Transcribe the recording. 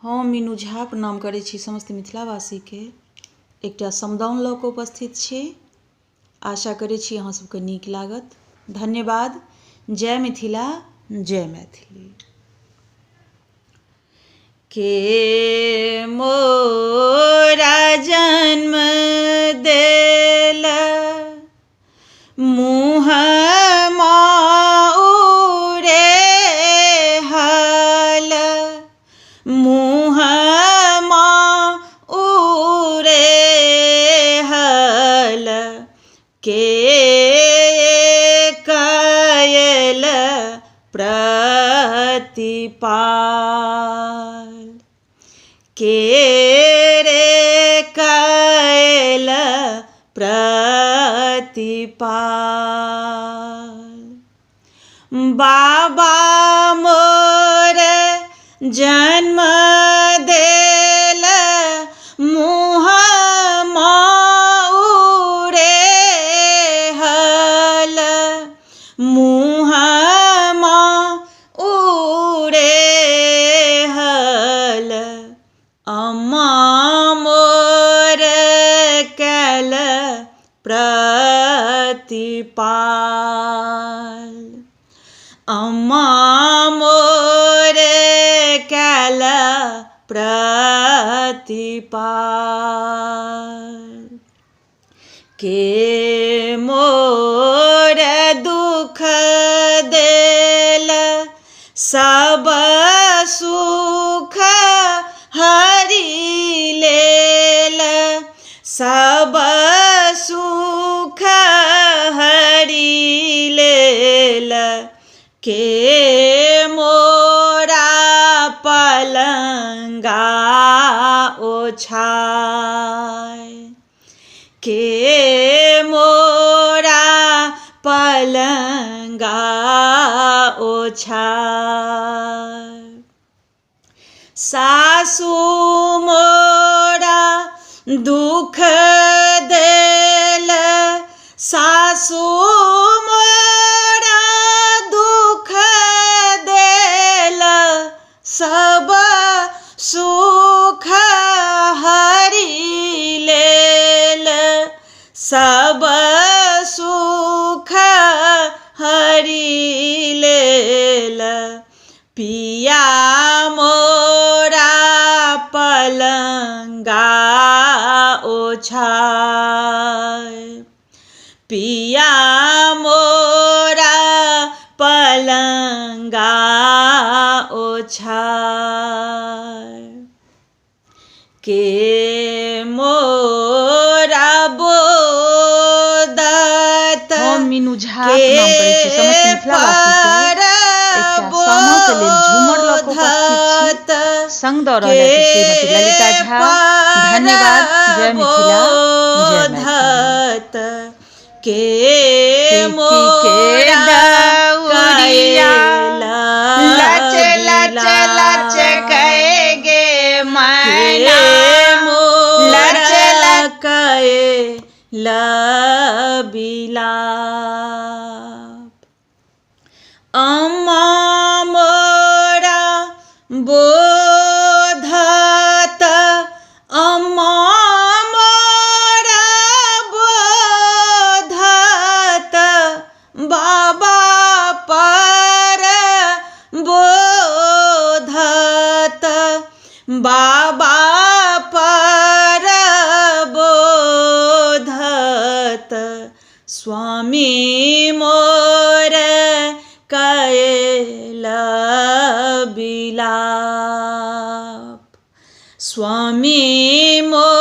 हम मीनू झा प्रणाम करै छी समस्त मिथिलावासीके। एकटा समदाउन लऽ कऽ उपस्थित छी। आशा करै छी अहाँ सबके नीक लागत। धन्यवाद। जय मिथिला, जय मैथिली। के मोरा जन्म देल मुँह उड़े हल, मुँह उड़े हल, के कयल प्रतिपाल, के रे कयल प्रतिपाल। बाबा मोर जन्म देल मुँह उड़े हल, मुँह उड़े हल, अम्मा मोर कयल प्रतिपाल, अम्मा मोर कयल प्रतिपाल। के मोर दुख देल सब सुख हरि लेल, सब सुख हरि लेल, के मोरा पलंगा ओछाय, के मोरा पलंगा ओछाय। सासु मोरा दुख देल, सासु मोरा दुख देल, सब सुख हरि लेल, सब सुख हरि लेल, पिया मोरा पलंगा ओछाय, पिया मोरा पलंगा ओछाय। के मोरा बोदत, हम मीनू झा प्रणाम करै छी समस्त मिथिलावासीके। एकटा सामाके लेल झूमर लऽ कऽ उपस्थित छी। संग दऽ रहल अछि श्रीमती ललिता झा। धन्यवाद। जय मिथिला, जय मैथिली। के मोरा दौड़िया लच लच लच कहे गे मैना, लच लकए लबिलाप। अम्मा मोरा बोधत, अम्मा मोरा बोधत, बाबा पर बोधत, बाबा पर बोधत, स्वामी मोर कयल बिलाप, स्वामी मोर